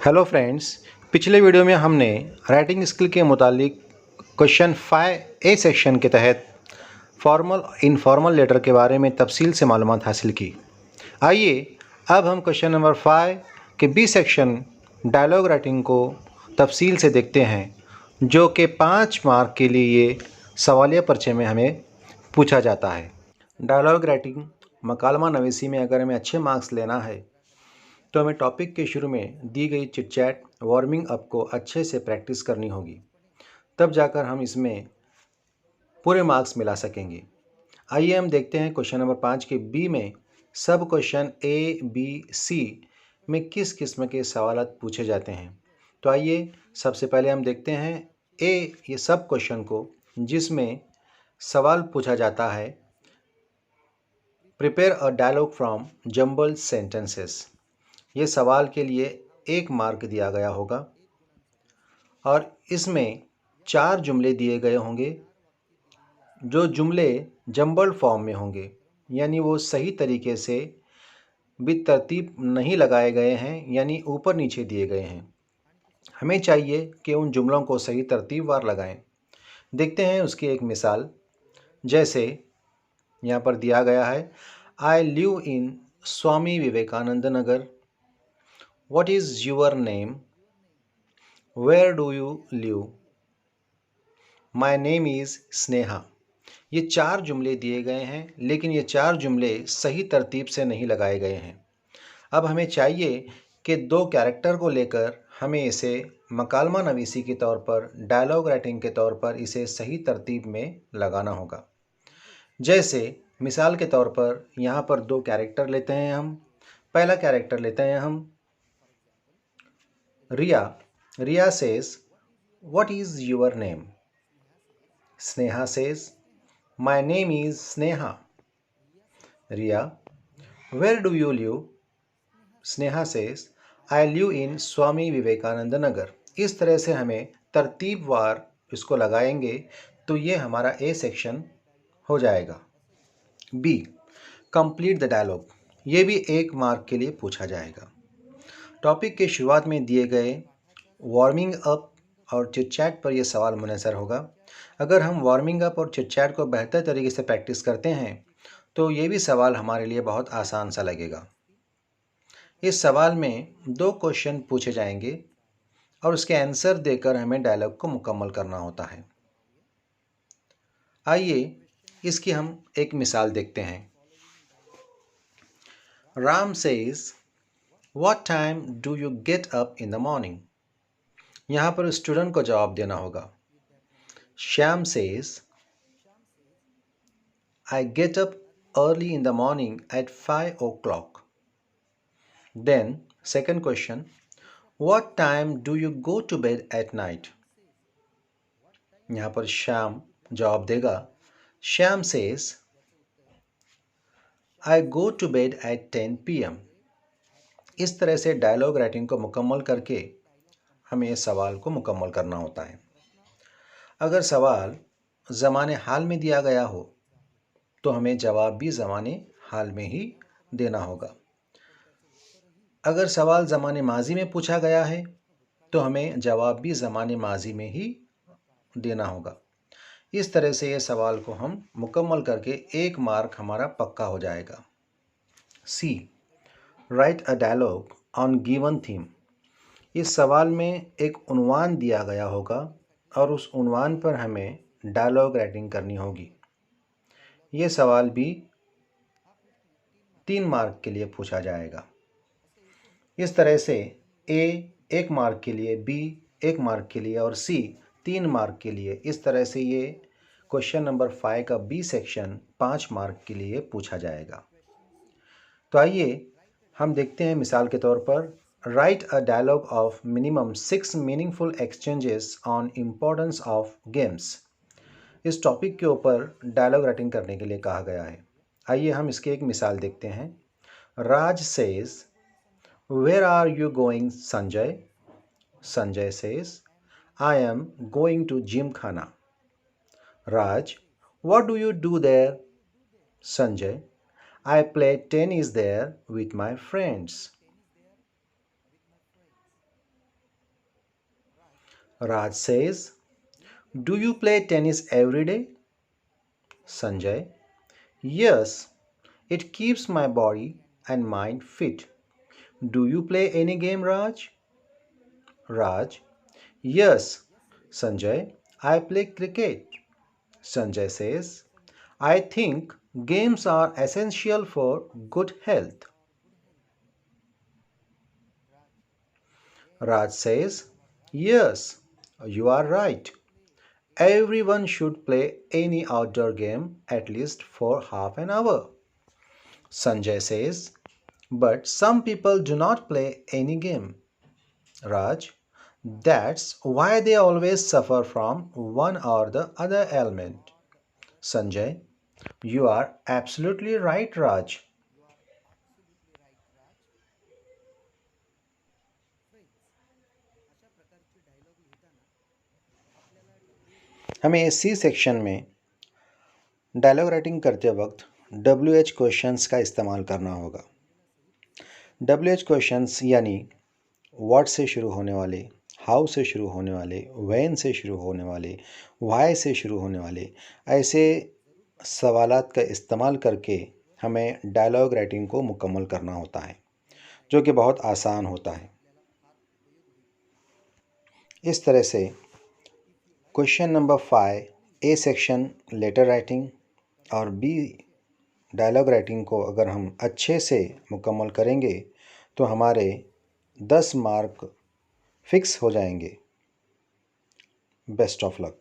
Hello friends. पिछले video में हमने राइटिंग स्किल के मुतालिक क्वेश्चन 5A सेक्शन के तहत फॉर्मल इनफॉर्मल लेटर के बारे में तफसील से मालूमात हासिल की। आइए अब हम क्वेश्चन नंबर 5 के B सेक्शन डायलॉग राइटिंग को तफसील से देखते हैं, जो कि 5 मार्क के लिए ये सवालिया पर्चे में हमें पूछा जाता है। डायलॉग राइटिंग मकालमा नवीसी में अगर हमें अच्छे मार्क्स लेना है तो हमें टॉपिक के शुरू में दी गई चिट चैट वार्मिंग अप को अच्छे से प्रैक्टिस करनी होगी, तब जाकर हम इसमें पूरे मार्क्स मिला सकेंगे। आइए हम देखते हैं क्वेश्चन नंबर 5 के बी में सब क्वेश्चन A, B, C में किस किस्म के सवाल पूछे जाते हैं। तो आइए सबसे पहले हम देखते हैं ए ये सब क्वेश्चन को, जिसमें सवाल पूछा जाता है prepare a dialogue from jumbled sentences. ये सवाल के लिए 1 मार्क दिया गया होगा और इसमें 4 जुमले दिए गए होंगे, जो जुमले जम्बल्ड फॉर्म में होंगे, यानी वो सही तरीके से तरतीब नहीं लगाए गए हैं, यानी ऊपर नीचे दिए गए हैं। हमें चाहिए कि उन जुमलों को सही तरतीबवार लगाएं। देखते हैं उसकी एक मिसाल। जैसे यहाँ पर दिया गया है, I live in Swami Vivekananda Nagar. What is your name? Where do you live? My name is Sneha. ये 4 जुमले दिए गए हैं, लेकिन ये 4 जुमले सही तरतीब से नहीं लगाए गए हैं। अब हमें चाहिए कि 2 कैरेक्टर को लेकर हमें इसे मकालमा नवीसी के तौर पर, डायलॉग राइटिंग के तौर पर इसे सही तरतीब में लगाना होगा। जैसे मिसाल के तौर पर यहाँ पर 2 कैरेक्टर लेते हैं हम। पहला कैरेक्टर लेते हैं हम Riya. Riya says what is your name? Sneha says, my name is Sneha. Riya, where do you live? Sneha says, I live in स्वामी विवेकानंद नगर। इस तरह से हमें तरतीबवार इसको लगाएंगे तो ये हमारा ए सेक्शन हो जाएगा। B, complete the dialogue. ये भी 1 मार्क के लिए पूछा जाएगा। टॉपिक के शुरुआत में दिए गए वार्मिंग अप और चिट चैट पर यह सवाल मुनहसर होगा। अगर हम वार्मिंग अप और चिट चैट को बेहतर तरीके से प्रैक्टिस करते हैं तो ये भी सवाल हमारे लिए बहुत आसान सा लगेगा। इस सवाल में 2 क्वेश्चन पूछे जाएंगे और उसके आंसर देकर हमें डायलॉग को मुकम्मल करना होता है। आइए इसकी हम एक मिसाल देखते हैं। Ram says what time do you get up in the morning? यहाँ पर स्टूडेंट को जवाब देना होगा। Shyam says, I get up early in the morning at 5 o'clock. Then, second question, what time do you go to bed at night? यहाँ पर श्याम जवाब देगा। Shyam says, I go to bed at 10 p.m. इस तरह से डायलॉग राइटिंग को मुकम्मल करके हमें इस सवाल को मुकम्मल करना होता है। अगर सवाल ज़माने हाल में दिया गया हो तो हमें जवाब भी ज़माने हाल में ही देना होगा। अगर सवाल ज़माने माजी में पूछा गया है तो हमें जवाब भी ज़माने माजी में ही देना होगा। इस तरह से ये सवाल को हम मुकम्मल करके 1 मार्क हमारा पक्का हो जाएगा। C, write a dialogue on given theme. इस सवाल में एक उन्वान दिया गया होगा और उस उन्वान पर हमें डायलॉग राइटिंग करनी होगी। ये सवाल भी 3 मार्क के लिए पूछा जाएगा। इस तरह से ए 1 मार्क के लिए, बी 1 मार्क के लिए और सी 3 मार्क के लिए, इस तरह से ये क्वेश्चन नंबर 5 का बी सेक्शन 5 मार्क के लिए पूछा जाएगा। तो आइए हम देखते हैं मिसाल के तौर पर, write a dialogue of minimum 6 meaningful exchanges on importance of games. इस टॉपिक के ऊपर डायलॉग राइटिंग करने के लिए कहा गया है। आइए हम इसकी एक मिसाल देखते हैं। Raj says where are you going Sanjay? Sanjay says I am going to gym खाना। Raj, what do you do there? Sanjay, I play tennis there with my friends. Raj says, do you play tennis every day? Sanjay, yes, it keeps my body and mind fit. Do you play any game, Raj? Raj, yes, Sanjay, I play cricket. Sanjay says, I think games are essential for good health. Raj says, yes, you are right. Everyone should play any outdoor game at least for half an hour. Sanjay says, but some people do not play any game. Raj, that's why they always suffer from one or the other ailment. Sanjay, you are absolutely right, Raj. हमें इस C section में dialogue writing करते वक्त WH questions का इस्तेमाल करना होगा। WH questions यानी व्हाट से शुरू होने वाले, हाउ से शुरू होने वाले, व्हेन से शुरू होने वाले, व्हाई से शुरू होने वाले ऐसे सवालात का इस्तेमाल करके हमें डायलॉग राइटिंग को मुकम्मल करना होता है, जो कि बहुत आसान होता है। इस तरह से question number 5 A section letter writing और बी डायलॉग राइटिंग को अगर हम अच्छे से मुकम्मल करेंगे तो हमारे 10 मार्क फिक्स हो जाएंगे। Best of luck.